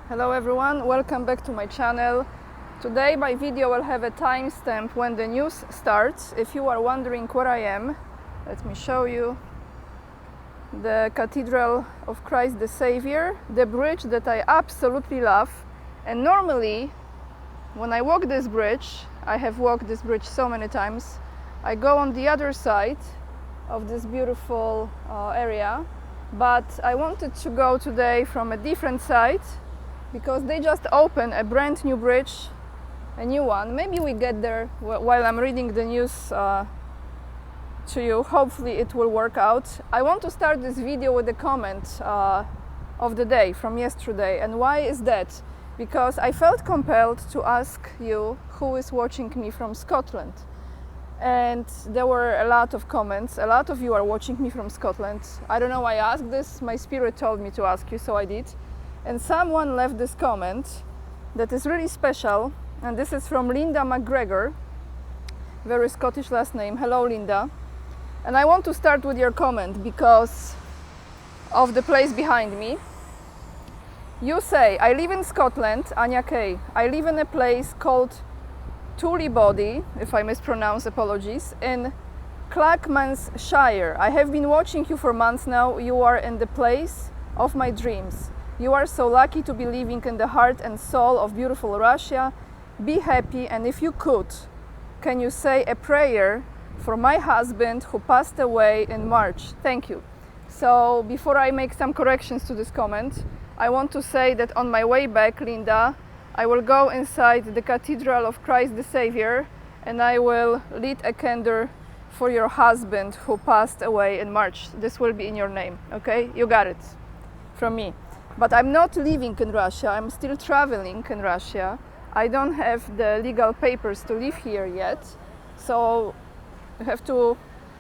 Hello everyone, welcome back to my channel. Today my video will have a timestamp when the news starts. If you are wondering where I am, let me show you. The Cathedral of Christ the Savior, the bridge that I absolutely love. And normally when I walk this bridge, I have walked this bridge so many times, I go on the other side of this beautiful area, but I wanted to go today from a different side because they just opened a brand new bridge, a new one. Maybe we get there while I'm reading the news to you. Hopefully it will work out. I want to start this video with a comment of the day from yesterday. And why is that? Because I felt compelled to ask you who is watching me from Scotland. And there were a lot of comments. A lot of you are watching me from Scotland. I don't know why I asked this. My spirit told me to ask you, so I did. And someone left this comment that is really special, and this is from Linda McGregor, very Scottish last name. Hello Linda. And I want to start with your comment because of the place behind me. You say, I live in Scotland, Anya K. I live in a place called Tullibody, if I mispronounce, apologies, in Clackmannshire. I have been watching you for months now. You are in the place of my dreams. You are so lucky to be living in the heart and soul of beautiful Russia. Be happy, and if you could, can you say a prayer for my husband who passed away in March? Thank you. So before I make some corrections to this comment, I want to say that on my way back, Linda, I will go inside the Cathedral of Christ the Savior and I will light a candle for your husband who passed away in March. This will be in your name, okay? You got it from me. But I'm not living in Russia, I'm still traveling in Russia. I don't have the legal papers to live here yet. So you have to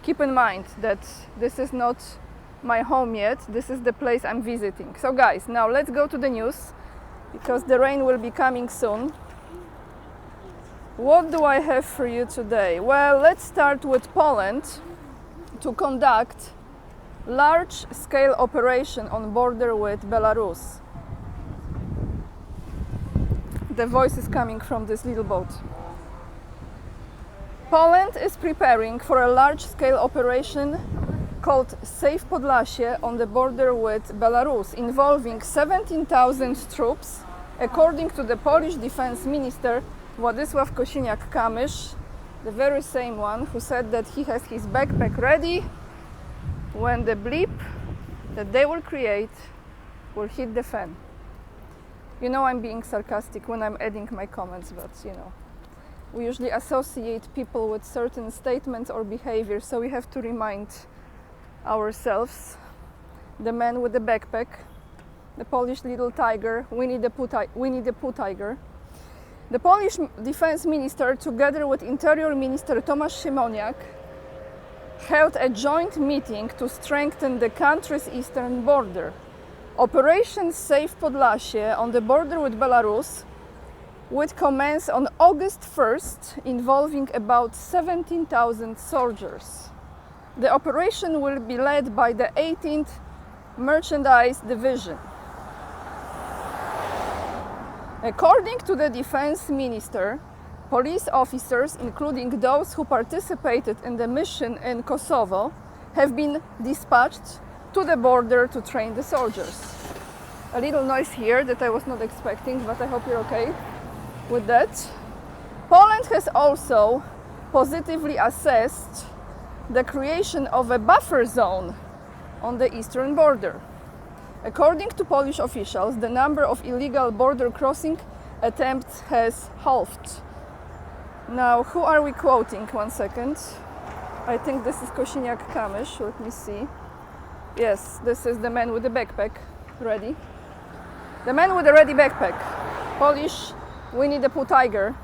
keep in mind that this is not my home yet. This is the place I'm visiting. So guys, now let's go to the news because the rain will be coming soon. What do I have for you today? Well, let's start with Poland to conduct large-scale operation on border with Belarus. The voice is coming from this little boat. Poland is preparing for a large-scale operation called Safe Podlasie on the border with Belarus, involving 17,000 troops, according to the Polish Defense Minister Władysław Kosiniak-Kamysz, the very same one who said that he has his backpack ready when the blip that they will create will hit the fan. You know I'm being sarcastic when I'm adding my comments, but you know, we usually associate people with certain statements or behavior, so we have to remind ourselves. The man with the backpack, the Polish little tiger, Winnie the Pooh tiger. The Polish Defense Minister, together with Interior Minister Tomasz Siemoniak, held a joint meeting to strengthen the country's eastern border. Operation Safe Podlasie on the border with Belarus would commence on August 1st, involving about 17,000 soldiers. The operation will be led by the 18th Merchandise Division. According to the Defense Minister, police officers, including those who participated in the mission in Kosovo, have been dispatched to the border to train the soldiers. A little noise here that I was not expecting, but I hope you're okay with that. Poland has also positively assessed the creation of a buffer zone on the eastern border. According to Polish officials, the number of illegal border crossing attempts has halved. Now, who are we quoting? 1 second. I think this is Kosiniak-Kamysz. Let me see. Yes, this is the man with the backpack. Ready? The man with the ready backpack. Polish Winnie the Pooh tiger.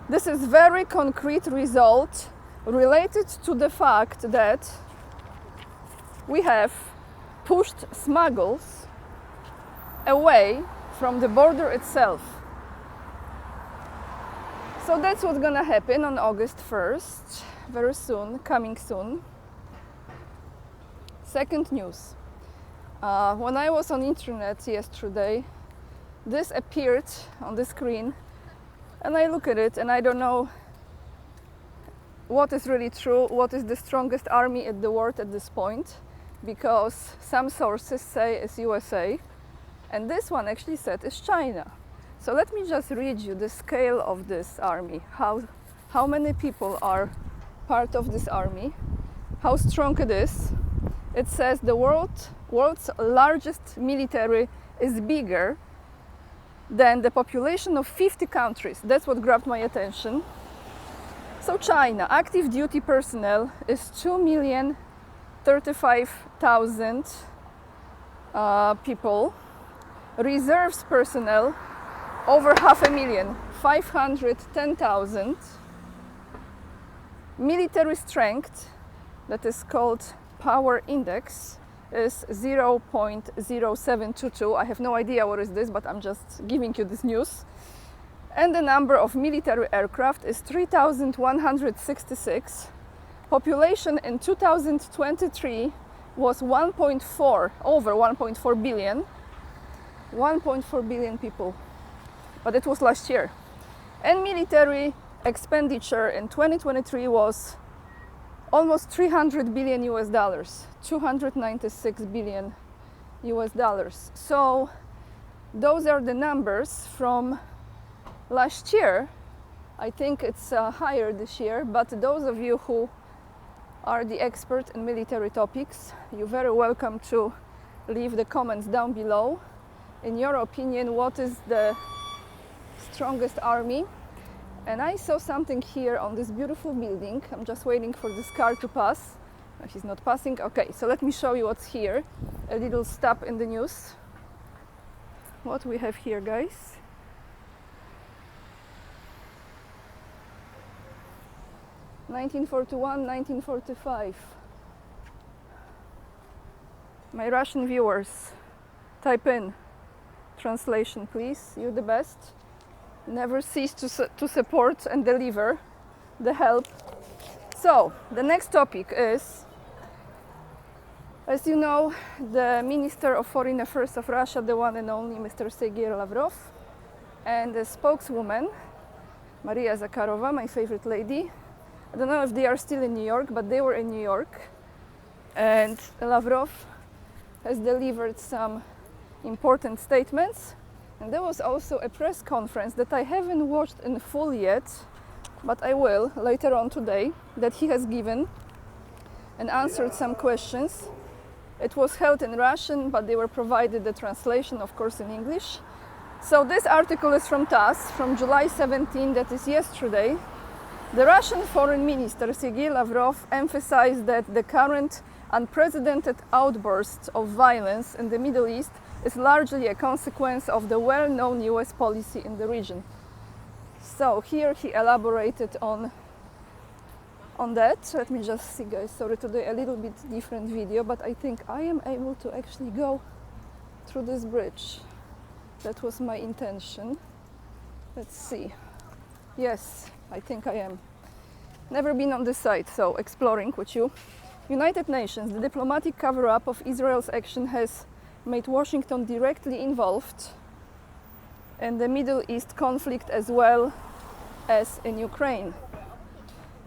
This is very concrete result related to the fact that we have pushed smuggles away from the border itself. So that's what's gonna happen on August 1st, very soon, coming soon. Second news. When I was on internet yesterday, this appeared on the screen, and I look at it and I don't know what is really true, what is the strongest army in the world at this point, because some sources say it's USA, and this one actually said it's China. So let me just read you the scale of this army, how many people are part of this army, how strong it is. It says the world's largest military is bigger than the population of 50 countries. That's what grabbed my attention. So China, active duty personnel is 2,035,000 people. Reserves personnel, over 500,000, 510,000. Military strength, that is called power index, is 0.0722. I have no idea what is this, but I'm just giving you this news. And the number of military aircraft is 3,166. Population in 2023 was over 1.4 billion. 1.4 billion people. But it was last year. And military expenditure in 2023 was almost 300 billion US dollars, 296 billion US dollars. So those are the numbers from last year. I think it's higher this year, but those of you who are the expert in military topics, you're very welcome to leave the comments down below. In your opinion, what is the strongest army? And I saw something here on this beautiful building. I'm just waiting for this car to pass. No, he's not passing. Okay, so let me show you what's here. A little stop in the news. What we have here, guys. (1941, 1945). My Russian viewers, type in translation, please. You're the best. Never cease to support and deliver the help. So, the next topic is, as you know, the Minister of Foreign Affairs of Russia, the one and only Mr. Sergei Lavrov, and the spokeswoman, Maria Zakharova, my favorite lady. I don't know if they are still in New York, but they were in New York. And Lavrov has delivered some important statements. And there was also a press conference that I haven't watched in full yet, but I will later on today, that he has given and answered some questions. It was held in Russian, but they were provided the translation, of course, in English. So this article is from TASS, from July 17, that is yesterday. The Russian Foreign Minister Sergei Lavrov emphasized that the current unprecedented outburst of violence in the Middle East is largely a consequence of the well-known US policy in the region. So here he elaborated on that. Let me just see, guys, sorry, today a little bit different video, but I think I am able to actually go through this bridge. That was my intention. Let's see. Yes, I think I am. Never been on this side, so exploring with you. United Nations, the diplomatic cover-up of Israel's action has made Washington directly involved in the Middle East conflict as well as in Ukraine.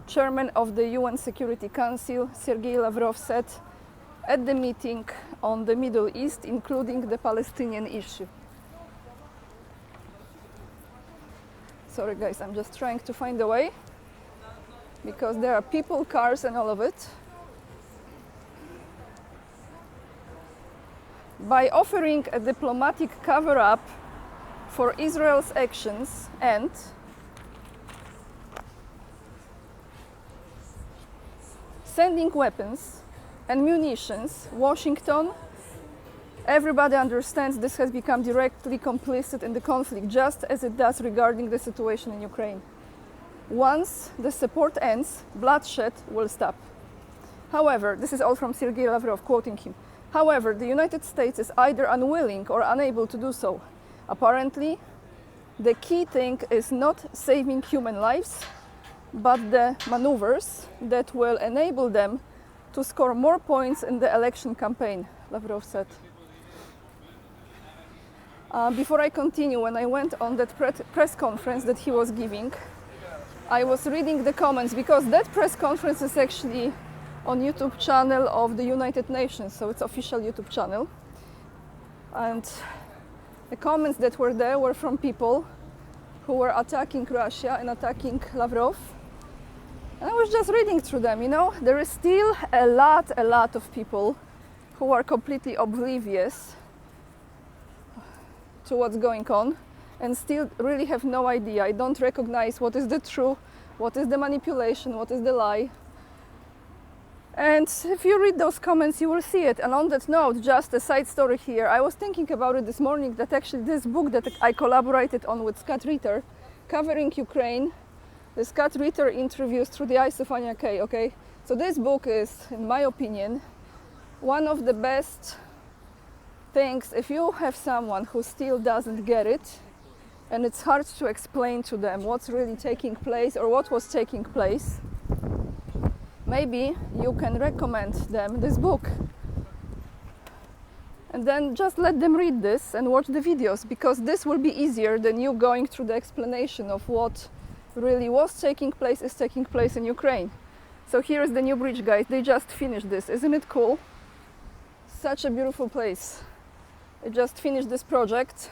Chairman of the UN Security Council, Sergei Lavrov, said at the meeting on the Middle East, including the Palestinian issue. Sorry guys, I'm just trying to find a way, because there are people, cars and all of it. By offering a diplomatic cover-up for Israel's actions and sending weapons and munitions, Washington, everybody understands this has become directly complicit in the conflict, just as it does regarding the situation in Ukraine. Once the support ends, bloodshed will stop. However, this is all from Sergei Lavrov, quoting him. However, the United States is either unwilling or unable to do so. Apparently, the key thing is not saving human lives, but the maneuvers that will enable them to score more points in the election campaign, Lavrov said. Before I continue, when I went on that press conference that he was giving, I was reading the comments because that press conference is actually on YouTube channel of the United Nations, so it's official YouTube channel. And the comments that were there were from people who were attacking Russia and attacking Lavrov. And I was just reading through them, you know, there is still a lot of people who are completely oblivious to what's going on and still really have no idea. I don't recognize what is the truth, what is the manipulation, what is the lie. And if you read those comments, you will see it. And on that note, just a side story here, I was thinking about it this morning that actually this book that I collaborated on with Scott Ritter, covering Ukraine, the Scott Ritter interviews through the eyes of Anya Kay, okay? So this book is, in my opinion, one of the best things if you have someone who still doesn't get it and it's hard to explain to them what's really taking place or what was taking place. Maybe you can recommend them this book and then just let them read this and watch the videos, because this will be easier than you going through the explanation of what really was taking place, is taking place in Ukraine. So here is the new bridge, guys. They just finished this. Isn't it cool? Such a beautiful place. They just finished this project.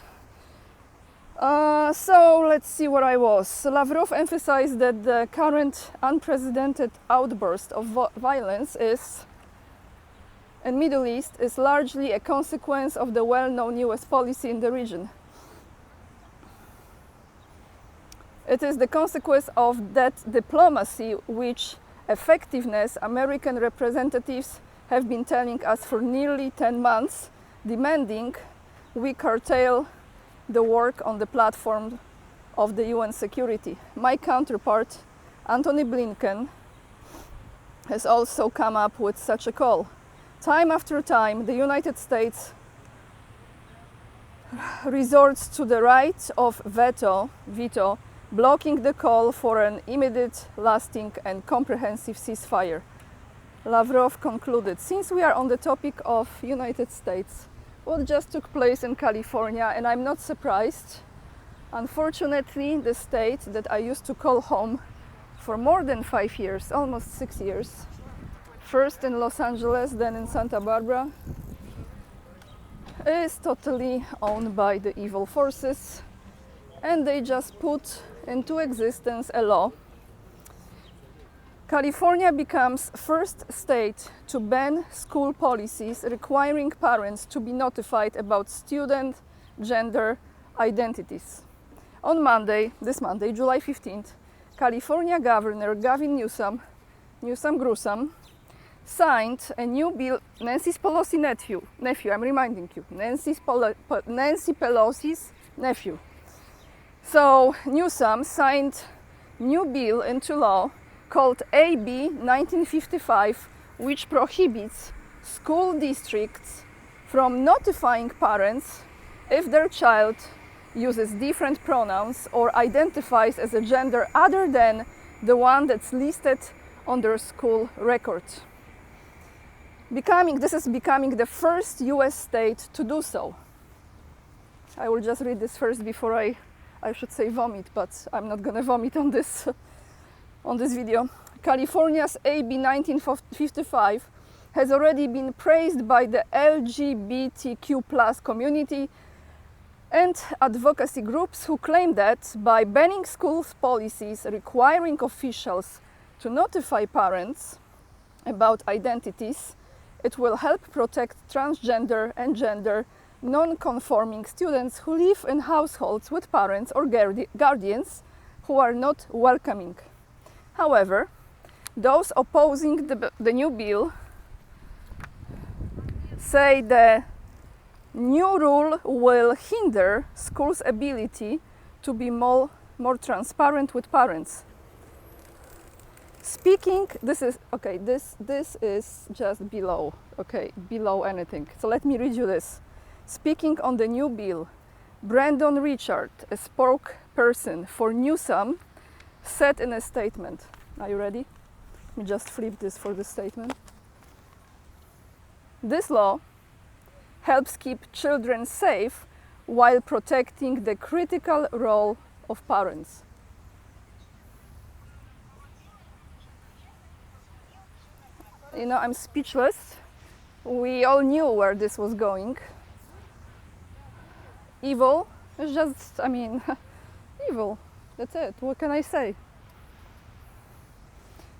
So let's see where I was. Lavrov emphasized that the current unprecedented outburst of violence in Middle East is largely a consequence of the well-known US policy in the region. It is the consequence of that diplomacy which effectiveness American representatives have been telling us for nearly 10 months, demanding we curtail the work on the platform of the UN security. My counterpart, Antony Blinken, has also come up with such a call. Time after time, the United States resorts to the right of veto, blocking the call for an immediate, lasting and comprehensive ceasefire. Lavrov concluded, since we are on the topic of United States, what just took place in California, and I'm not surprised. Unfortunately, the state that I used to call home for more than 5 years, almost 6 years, first in Los Angeles, then in Santa Barbara, is totally owned by the evil forces, and they just put into existence a law. California becomes first state to ban school policies requiring parents to be notified about student gender identities. On Monday, this Monday, July 15th, California Governor Gavin Newsom signed a new bill, Nancy Pelosi's nephew, I'm reminding you, Nancy Pelosi's nephew. So Newsom signed new bill into law called AB 1955, which prohibits school districts from notifying parents if their child uses different pronouns or identifies as a gender other than the one that's listed on their school record. This is becoming the first US state to do so. I will just read this first before I should say vomit, but I'm not gonna vomit on this video. California's AB 1955 has already been praised by the LGBTQ+ community and advocacy groups who claim that by banning schools' policies requiring officials to notify parents about identities, it will help protect transgender and gender non-conforming students who live in households with parents or guardians who are not welcoming. However, those opposing the new bill say the new rule will hinder schools' ability to be more transparent with parents. This is just below anything. So let me read you this. Speaking on the new bill, Brandon Richard, a spokesperson for Newsom, said in a statement. Are you ready? Let me just flip this for the statement. This law helps keep children safe while protecting the critical role of parents. You know, I'm speechless. We all knew where this was going. Evil is just, I mean, evil. That's it. What can I say?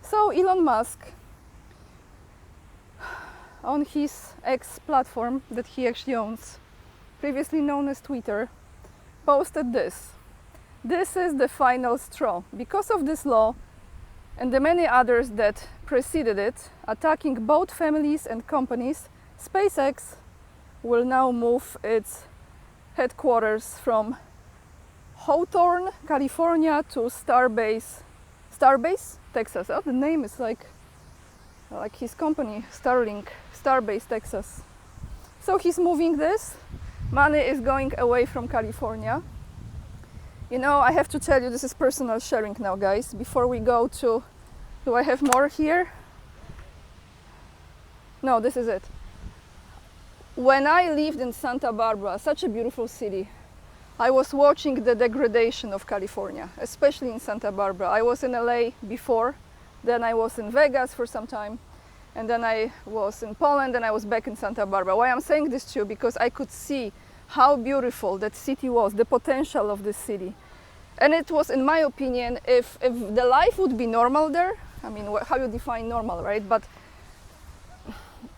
So Elon Musk, on his X platform that he actually owns, previously known as Twitter, posted this. This is the final straw. Because of this law and the many others that preceded it, attacking both families and companies, SpaceX will now move its headquarters from Hawthorne, California to Starbase, Texas. Oh, the name is like his company, Starlink, Starbase, Texas. So he's moving this. Money is going away from California. You know, I have to tell you, this is personal sharing now, guys. Before we go to, do I have more here? No, this is it. When I lived in Santa Barbara, such a beautiful city, I was watching the degradation of California, especially in Santa Barbara. I was in LA before, then I was in Vegas for some time, and then I was in Poland, and I was back in Santa Barbara. Why I'm saying this to you? Because I could see how beautiful that city was, the potential of this city. And it was, in my opinion, if the life would be normal there, I mean, how you define normal, right? But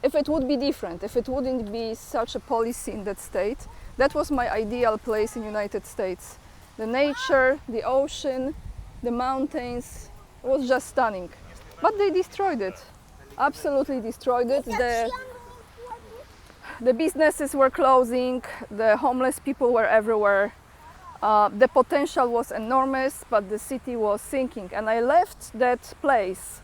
if it would be different, if it wouldn't be such a policy in that state, that was my ideal place in United States. The nature, the ocean, the mountains, it was just stunning. But they destroyed it, absolutely destroyed it. The businesses were closing, the homeless people were everywhere. The potential was enormous, but the city was sinking. And I left that place,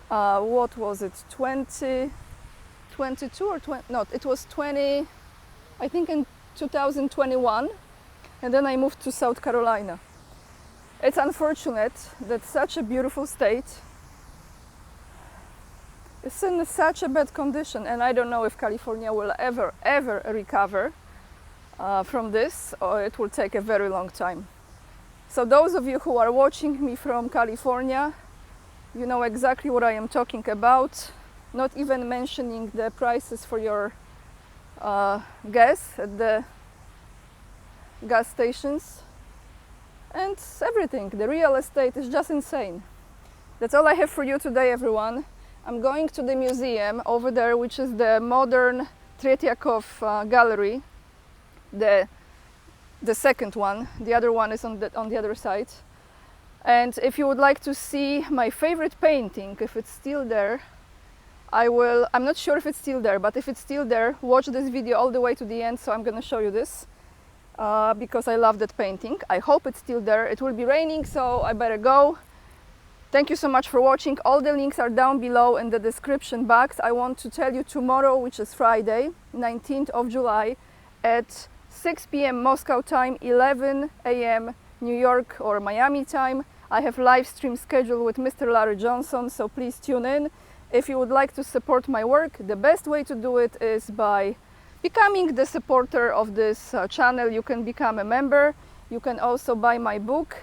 what was it, 2022 or 20, no, it was 20, I think in 2021, and then I moved to South Carolina. It's unfortunate that such a beautiful state is in such a bad condition, and I don't know if California will ever recover from this, or it will take a very long time. So those of you who are watching me from California, you know exactly what I am talking about, not even mentioning the prices for your gas at the gas stations and everything. The real estate is just insane. That's all I have for you today, everyone. I'm going to the museum over there, which is the modern Tretiakov gallery, the second one. The other one is on the other side. And if you would like to see my favorite painting, if it's still there, I'm not sure if it's still there, but if it's still there, watch this video all the way to the end. So I'm gonna show you this because I love that painting. I hope it's still there. It will be raining, so I better go. Thank you so much for watching. All the links are down below in the description box. I want to tell you tomorrow, which is Friday, 19th of July, at 6 p.m. Moscow time, 11 a.m. New York or Miami time, I have live stream scheduled with Mr. Larry Johnson, so please tune in. If you would like to support my work, the best way to do it is by becoming the supporter of this channel. You can become a member. You can also buy my book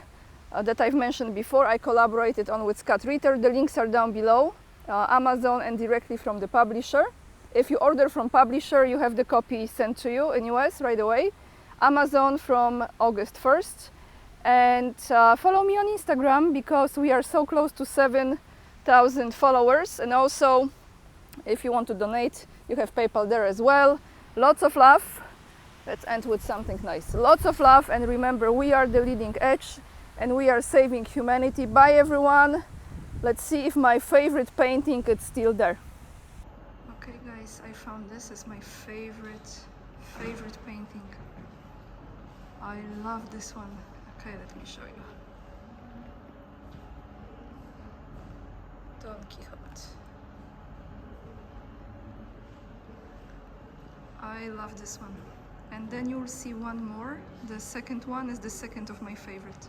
that I've mentioned before. I collaborated on with Scott Ritter. The links are down below, Amazon and directly from the publisher. If you order from publisher, you have the copy sent to you in US right away. Amazon from August 1st. And follow me on Instagram because we are so close to 7,000 followers. And also, if you want to donate, you have PayPal there as well. Lots of love. Let's end with something nice. Lots of love, and remember, we are the leading edge and we are saving humanity. Bye everyone. Let's see if my favorite painting is still there. Okay guys, I found this as my favorite painting. I love this one. Okay, let me show you. Don Quixote. I love this one. And then you'll see one more. The second one is the second of my favorite.